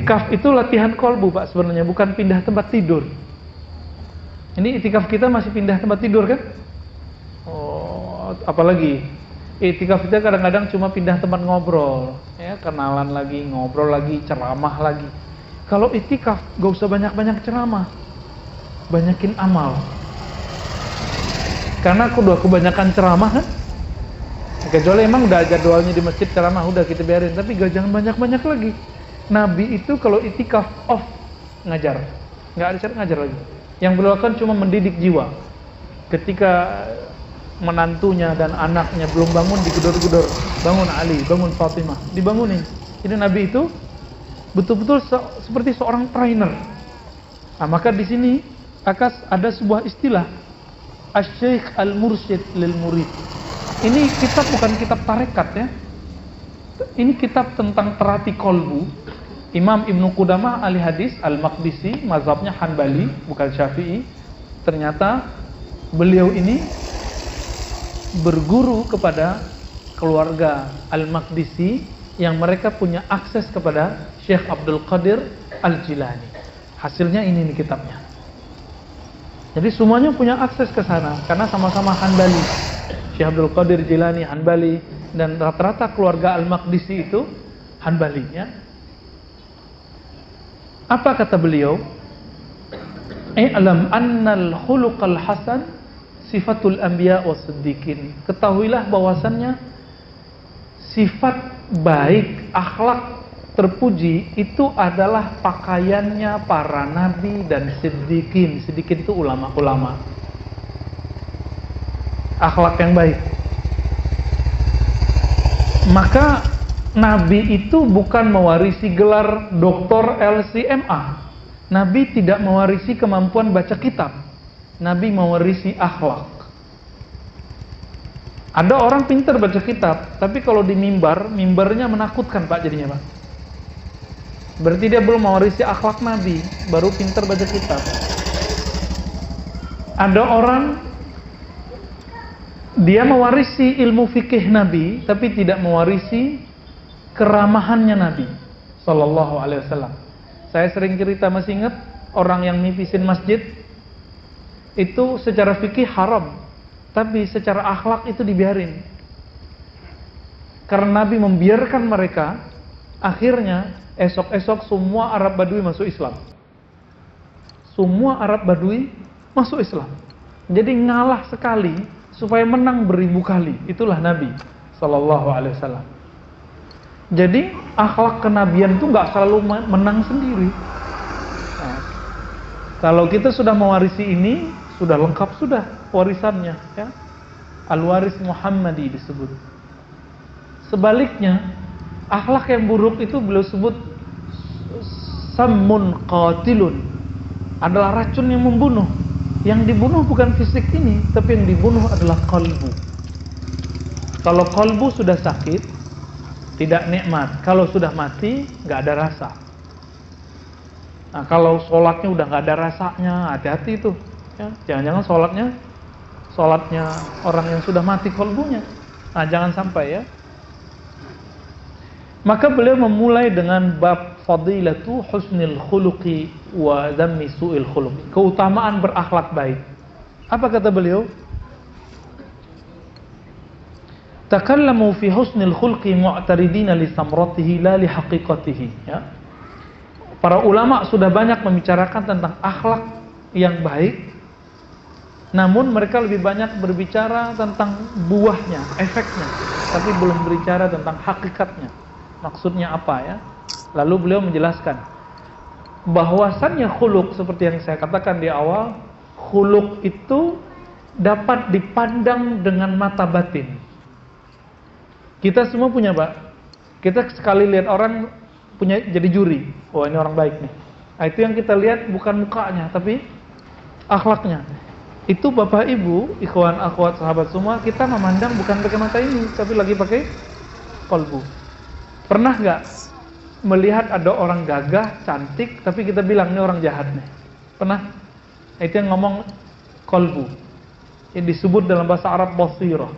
Itikaf itu latihan kolbu Pak sebenarnya, bukan pindah tempat tidur. Ini itikaf kita masih pindah tempat tidur kan? Oh, apalagi itikaf kita kadang-kadang cuma pindah tempat ngobrol, ya, kenalan lagi, ngobrol lagi, ceramah lagi. Kalau itikaf gak usah banyak-banyak ceramah, banyakin amal. Karena aku udah kebanyakan ceramah kan? Kecuali emang udah jadwalnya di masjid ceramah, udah kita biarin. Tapi jangan banyak-banyak lagi. Nabi itu kalau itikaf off ngajar, nggak ada cara ngajar lagi. Yang beliau lakukan cuma mendidik jiwa. Ketika menantunya dan anaknya belum bangun, digedor-gedor, bangun Ali, bangun Fatimah, dibangunin. Ini Nabi itu betul-betul seperti seorang trainer. Nah, maka di sini ada sebuah istilah Asy-Syaikh Al-Mursyid lil Murid. Ini kitab bukan kitab tarekat ya. Ini kitab tentang terapi kolbu. Imam Ibnu Qudamah ahli hadis Al-Maqdisi, mazhabnya Hanbali bukan Syafi'i. Ternyata beliau ini berguru kepada keluarga Al-Maqdisi yang mereka punya akses kepada Syekh Abdul Qadir Al-Jilani. Hasilnya ini nih kitabnya. Jadi semuanya punya akses ke sana karena sama-sama Hanbali. Syekh Abdul Qadir Jilani Hanbali dan rata-rata keluarga Al-Maqdisi itu Hanbali ya. Apa kata beliau? I'lam annal khuluqal hasan sifatul anbiya was-siddiqin. Ketahuilah bahwasannya sifat baik, akhlak terpuji itu adalah pakaiannya para nabi dan siddiqin. Siddiqin itu ulama-ulama. Akhlak yang baik. Maka Nabi itu bukan mewarisi gelar doktor LCMA. Nabi tidak mewarisi kemampuan baca kitab. Nabi mewarisi akhlak. Ada orang pintar baca kitab, tapi kalau di mimbarnya menakutkan Pak jadinya Pak. Berarti dia belum mewarisi akhlak Nabi, baru pintar baca kitab. Ada orang dia mewarisi ilmu fikih Nabi, tapi tidak mewarisi keramahannya Nabi Sallallahu Alaihi Wasallam. Saya sering cerita, masih ingat orang yang nipisin masjid itu secara fikih haram, tapi secara akhlak itu dibiarin. Karena Nabi membiarkan mereka, akhirnya esok-esok semua Arab Badui masuk Islam. Semua Arab Badui masuk Islam. Jadi ngalah sekali supaya menang beribu kali. Itulah Nabi Sallallahu Alaihi Wasallam. Jadi akhlak kenabian itu nggak selalu menang sendiri. Nah, kalau kita sudah mewarisi ini, sudah lengkap sudah warisannya, ya. Al-Waris Muhammadi disebut. Sebaliknya, akhlak yang buruk itu beliau sebut sammun qatilun, adalah racun yang membunuh. Yang dibunuh bukan fisik ini, tapi yang dibunuh adalah kalbu. Kalau kalbu sudah sakit, tidak nikmat. Kalau sudah mati, nggak ada rasa. Nah, kalau sholatnya udah nggak ada rasanya, hati-hati itu. Ya, jangan-jangan sholatnya orang yang sudah mati kalbunya. Nah, jangan sampai ya. Maka beliau memulai dengan bab fadilatu husnil khuluqi wa dhammi su'il khuluqi. Keutamaan berakhlak baik. Apa kata beliau? Takallamu fi husnil khulqi mu'taridina li samratihi la li haqiqatihi, ya. Para ulama sudah banyak membicarakan tentang akhlak yang baik, namun mereka lebih banyak berbicara tentang buahnya, efeknya, tapi belum berbicara tentang hakikatnya. Maksudnya apa ya? Lalu beliau menjelaskan bahwasannya khuluq seperti yang saya katakan di awal, khuluq itu dapat dipandang dengan mata batin. Kita semua punya Pak. Kita sekali lihat orang punya jadi juri. Oh ini orang baik nih. Nah, itu yang kita lihat bukan mukanya tapi akhlaknya. Itu Bapak Ibu, ikhwan akhwat sahabat semua, kita memandang bukan pakai mata ini tapi lagi pakai kolbu. Pernah nggak melihat ada orang gagah, cantik tapi kita bilang ini orang jahat nih? Pernah? Nah, itu yang ngomong kolbu. Yang disebut dalam bahasa Arab basirah.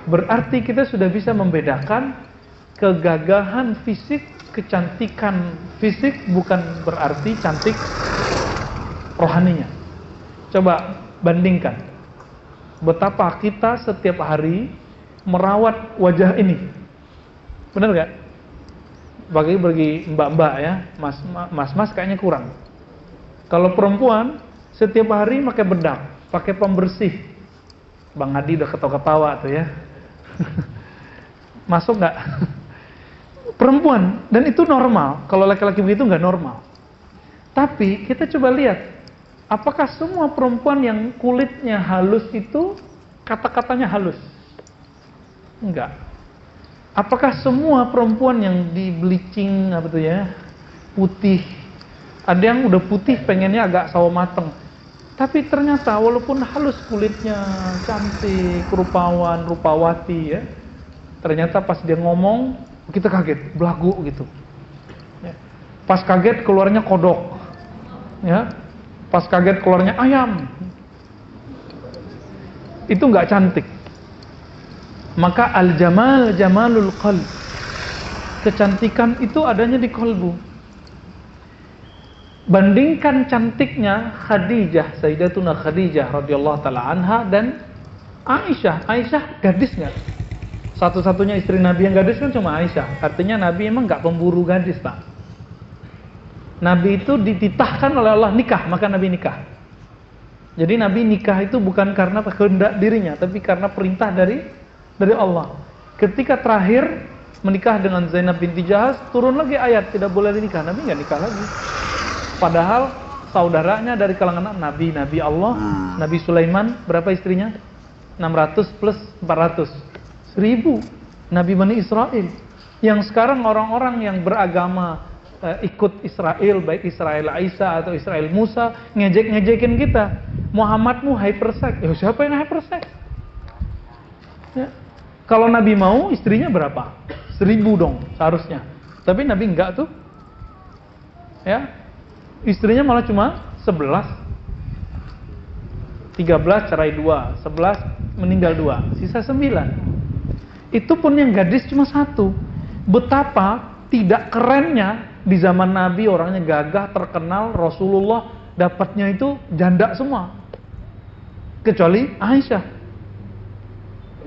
Berarti kita sudah bisa membedakan kegagahan fisik, kecantikan fisik bukan berarti cantik rohaninya. Coba bandingkan betapa kita setiap hari merawat wajah ini. Benar gak? Bagi mbak-mbak ya, mas kayaknya kurang. Kalau perempuan setiap hari pakai bedak, pakai pembersih. Bang Adi udah ketawa-ketawa tuh ya. Masuk nggak? Perempuan, dan itu normal. Kalau laki-laki begitu nggak normal. Tapi kita coba lihat, apakah semua perempuan yang kulitnya halus itu kata-katanya halus? Enggak. Apakah semua perempuan yang di bleaching apa tuh ya, putih, ada yang udah putih pengennya agak sawo mateng, tapi ternyata walaupun halus kulitnya, cantik, rupawan, rupawati ya, ternyata pas dia ngomong kita kaget, belagu gitu ya. Pas kaget keluarnya kodok ya, pas kaget keluarnya ayam, itu nggak cantik. Maka al-jamal jamalul qalb, kecantikan itu adanya di kalbu. Bandingkan cantiknya Khadijah, Sayyidatuna Khadijah radhiyallahu taala anha dan Aisyah. Aisyah gadis nggak? Satu-satunya istri Nabi yang gadis kan cuma Aisyah. Artinya Nabi emang nggak pemburu gadis, Pak. Nabi itu dititahkan oleh Allah nikah, maka Nabi nikah. Jadi Nabi nikah itu bukan karena kehendak dirinya, tapi karena perintah dari Allah. Ketika terakhir menikah dengan Zainab binti Jahaz, turun lagi ayat tidak boleh dinikah. Nabi nggak nikah lagi. Padahal saudaranya dari kalangan Nabi Allah, Nabi Sulaiman berapa istrinya? 600 plus 400, 1000. Nabi Bani Israel. Yang sekarang orang-orang yang beragama ikut Israel, baik Israel Isa atau Israel Musa, ngejek-ngejekin kita. Muhammadmu hypersex. Siapa yang hypersex? Ya. Kalau Nabi mau istrinya berapa? 1000 dong seharusnya. Tapi Nabi enggak tuh. Ya. Istrinya malah cuma 11. 13 cerai 2, 11 meninggal 2, sisa 9. Itu pun yang gadis cuma 1. Betapa tidak kerennya di zaman Nabi, orangnya gagah, terkenal, Rasulullah dapatnya itu janda semua. Kecuali Aisyah.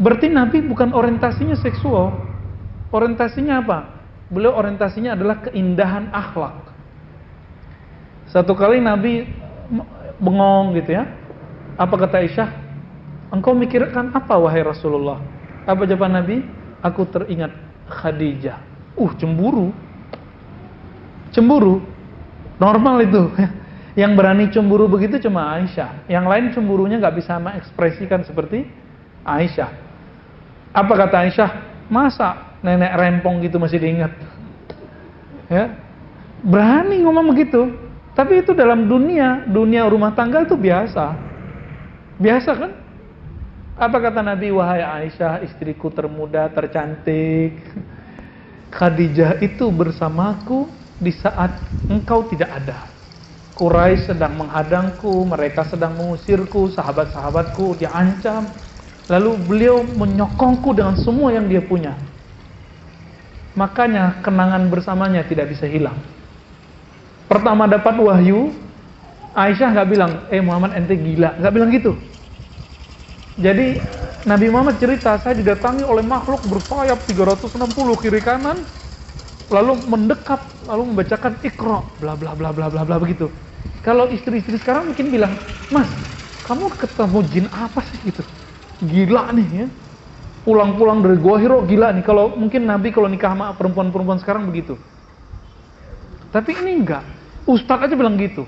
Berarti Nabi bukan orientasinya seksual. Orientasinya apa? Beliau orientasinya adalah keindahan akhlak. Satu kali Nabi bengong gitu ya. Apa kata Aisyah? Engkau mikirkan apa wahai Rasulullah? Apa jawaban Nabi? Aku teringat Khadijah. Cemburu. Cemburu. Normal itu. Yang berani cemburu begitu cuma Aisyah. Yang lain cemburunya nggak bisa mengekspresikan seperti Aisyah. Apa kata Aisyah? Masa nenek rempong gitu masih diingat? Ya, berani ngomong begitu. Tapi itu dalam dunia rumah tangga itu biasa. Biasa kan? Apa kata Nabi? Wahai Aisyah, istriku termuda, tercantik, Khadijah itu bersamaku di saat engkau tidak ada. Quraisy sedang menghadangku, mereka sedang mengusirku, sahabat-sahabatku diancam. Lalu beliau menyokongku dengan semua yang dia punya. Makanya kenangan bersamanya tidak bisa hilang. Pertama dapat wahyu, Aisyah nggak bilang, Muhammad ente gila, nggak bilang gitu. Jadi Nabi Muhammad cerita, saya didatangi oleh makhluk bersayap 360 kiri kanan, lalu mendekat, lalu membacakan Iqra, bla bla bla bla bla bla begitu. Kalau istri-istri sekarang mungkin bilang, Mas, kamu ketemu jin apa sih gitu? Gila nih ya. Pulang-pulang dari Gua Hiro gila nih. Kalau mungkin Nabi kalau nikah sama perempuan-perempuan sekarang begitu. Tapi ini enggak. Ustadz aja bilang gitu.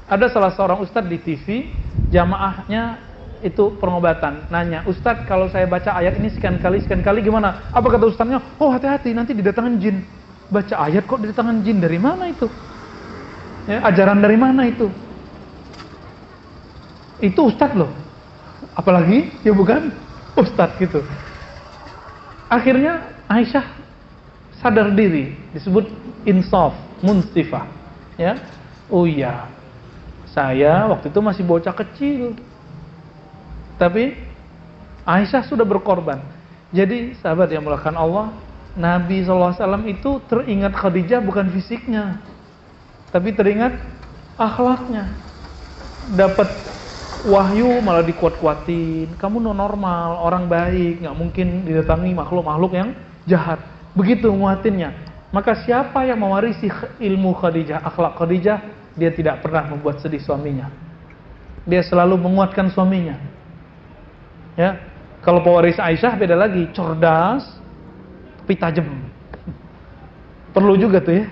Ada salah seorang ustadz di TV, jamaahnya itu pengobatan. Nanya, Ustadz kalau saya baca ayat ini sekian kali gimana? Apa kata ustadznya? Oh hati-hati nanti didatangin jin. Baca ayat kok didatangin jin, dari mana itu? Ya, ajaran dari mana itu? Itu ustadz loh. Apalagi ya bukan ustadz gitu. Akhirnya Aisyah sadar diri, disebut insaf, munsifah. Ya, oh iya, saya waktu itu masih bocah kecil, tapi Aisyah sudah berkorban. Jadi sahabat yang mulakan Allah, Nabi SAW itu teringat Khadijah bukan fisiknya, tapi teringat akhlaknya. Dapat wahyu malah dikuat-kuatin, kamu normal, orang baik, nggak mungkin didatangi makhluk-makhluk yang jahat. Begitu nguatinnya. Maka siapa yang mewarisi ilmu Khadijah, akhlak Khadijah, dia tidak pernah membuat sedih suaminya. Dia selalu menguatkan suaminya. Ya, kalau pewaris Aisyah beda lagi, cerdas tapi tajam. Perlu juga tuh ya.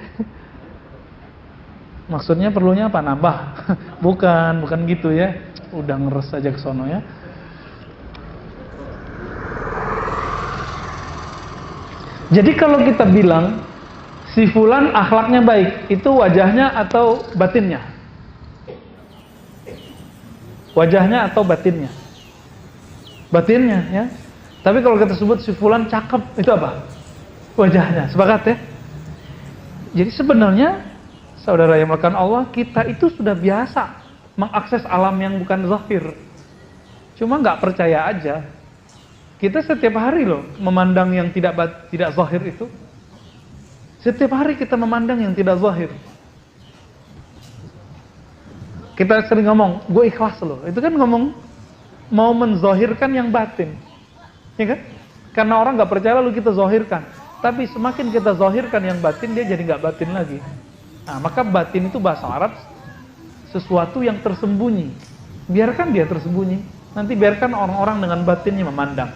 Maksudnya perlunya apa? Nambah. Bukan gitu ya. Udah ngeres aja ke sono ya. Jadi kalau kita bilang si fulan akhlaknya baik, itu wajahnya atau batinnya? Wajahnya atau batinnya? Batinnya ya. Tapi kalau kita sebut si fulan cakep, itu apa? Wajahnya. Sepakat ya? Jadi sebenarnya saudara yang melakukan Allah, kita itu sudah biasa mengakses alam yang bukan zahir. Cuma nggak percaya aja. Kita setiap hari loh memandang yang tidak zahir itu. Setiap hari kita memandang yang tidak zahir. Kita sering ngomong, gue ikhlas loh. Itu kan ngomong mau menzahirkan yang batin, ya kan? Karena orang nggak percaya lalu kita zahirkan. Tapi semakin kita zahirkan yang batin, dia jadi nggak batin lagi. Nah, maka batin itu bahasa Arab sesuatu yang tersembunyi. Biarkan dia tersembunyi. Nanti biarkan orang-orang dengan batinnya memandang.